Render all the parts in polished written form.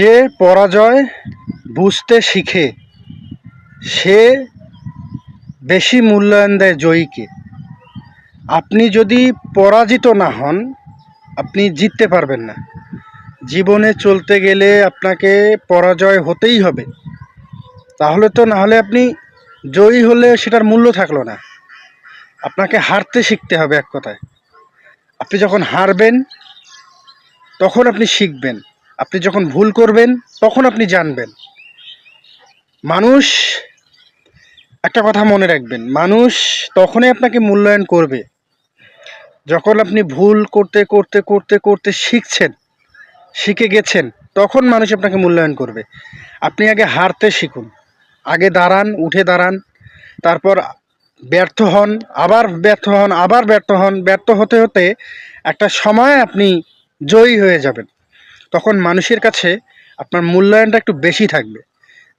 যে পরাজয় বুঝতে শিখে সে বেশি মূল্যায়ন দেয় জয়ীকে। আপনি যদি পরাজিত না হন, আপনি জিততে পারবেন না। জীবনে চলতে গেলে আপনাকে পরাজয় হতেই হবে, তাহলে তো না হলে আপনি জয়ী হলে সেটার মূল্য থাকলো না। আপনাকে হারতে শিখতে হবে। এক কথায়, আপনি যখন হারবেন তখন আপনি শিখবেন, আপনি যখন ভুল করবেন তখন আপনি জানবেন। মানুষ, একটা কথা মনে রাখবেন, মানুষ তখনই আপনাকে মূল্যায়ন করবে যখন আপনি ভুল করতে করতে করতে করতে শিখছেন, শিখে গেছেন, তখন মানুষ আপনাকে মূল্যায়ন করবে। আপনি আগে হারতে শিখুন, আগে দাঁড়ান, উঠে দাঁড়ান, তারপর ব্যর্থ হন, আবার ব্যর্থ হন, আবার ব্যর্থ হন, ব্যর্থ হতে হতে একটা সময় আপনি জয়ী হয়ে যাবেন। তখন মানুষের কাছে আপনার মূল্যায়নটা একটু বেশি থাকবে,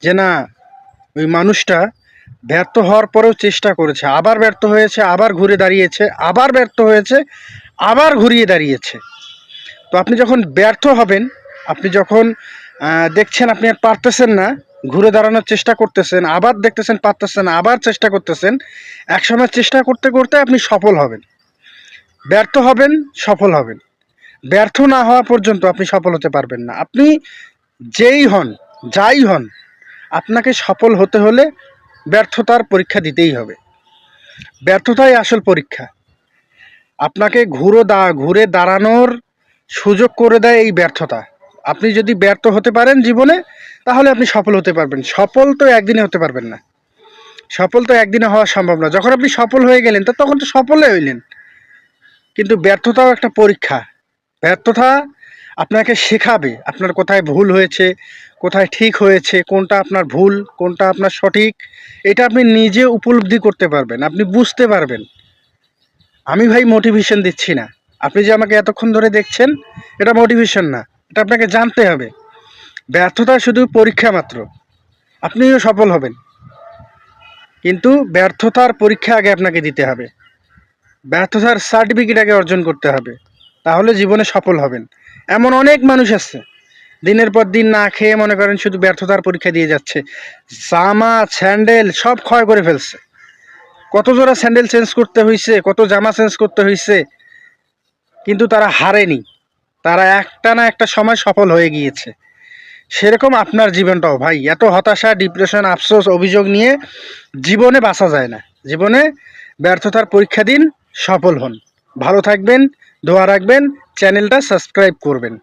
যে না, ওই মানুষটা ব্যর্থ হওয়ার পরেও চেষ্টা করেছে, আবার ব্যর্থ হয়েছে, আবার ঘুরে দাঁড়িয়েছে, আবার ব্যর্থ হয়েছে, আবার ঘুরিয়ে দাঁড়িয়েছে। তো আপনি যখন ব্যর্থ হবেন, আপনি যখন দেখছেন আপনি আর পারতেছেন না, ঘুরে দাঁড়ানোর চেষ্টা করতেছেন, আবার দেখতেছেন পারতেছেন, আবার চেষ্টা করতেছেন, একসময় চেষ্টা করতে করতে আপনি সফল হবেন। ব্যর্থ হবেন, সফল হবেন। ব্যর্থ না হওয়া পর্যন্ত আপনি সফল হতে পারবেন না। আপনি যেই হন, যাই হন, আপনাকে সফল হতে হলে ব্যর্থতার পরীক্ষা দিতেই হবে। ব্যর্থতাই আসল পরীক্ষা। আপনাকে ঘুরে দাঁড়ানোর সুযোগ করে দেয় এই ব্যর্থতা। আপনি যদি ব্যর্থ হতে পারেন জীবনে, তাহলে আপনি সফল হতে পারবেন। সফল তো একদিনে হতে পারবেন না, সফল তো একদিনে হওয়া সম্ভব না। যখন আপনি সফল হয়ে গেলেন, তো তখন তো সফলে হইলেন। কিন্তু ব্যর্থতাও একটা পরীক্ষা। ব্যর্থতা আপনাকে শেখাবে আপনার কোথায় ভুল হয়েছে, কোথায় ঠিক হয়েছে, কোনটা আপনার ভুল, কোনটা আপনার সঠিক। এটা আপনি নিজে উপলব্ধি করতে পারবেন, আপনি বুঝতে পারবেন। আমি ভাই মোটিভেশন দিচ্ছি না। আপনি যে আমাকে এতক্ষণ ধরে দেখছেন, এটা মোটিভেশন না, এটা আপনাকে জানতে হবে। ব্যর্থতা শুধু পরীক্ষা মাত্র। আপনিও সফল হবেন, কিন্তু ব্যর্থতার পরীক্ষা আগে আপনাকে দিতে হবে। ব্যর্থতার সার্টিফিকেট আগে অর্জন করতে হবে, তাহলে জীবনে সফল হবেন। এমন অনেক মানুষ আছে দিনের পর দিন না খেয়ে, মনে করেন শুধু ব্যর্থতার পরীক্ষা দিয়ে যাচ্ছে। জামা স্যান্ডেল সব ক্ষয় করে ফেলছে, কত জোড়া স্যান্ডেল চেঞ্জ করতে হয়েছে, কত জামা চেঞ্জ করতে হয়েছে, কিন্তু তারা হারেনি। তারা একটা না একটা সময় সফল হয়ে গিয়েছে। সেরকম আপনার জীবনটাও ভাই। এত হতাশা, ডিপ্রেশন, আফসোস, অভিযোগ নিয়ে জীবনে বাঁচা যায় না। জীবনে ব্যর্থতার পরীক্ষা দিন, সফল হন। ভালো থাকবেন, দোয়া রাখবেন, চ্যানেলটা সাবস্ক্রাইব করবেন।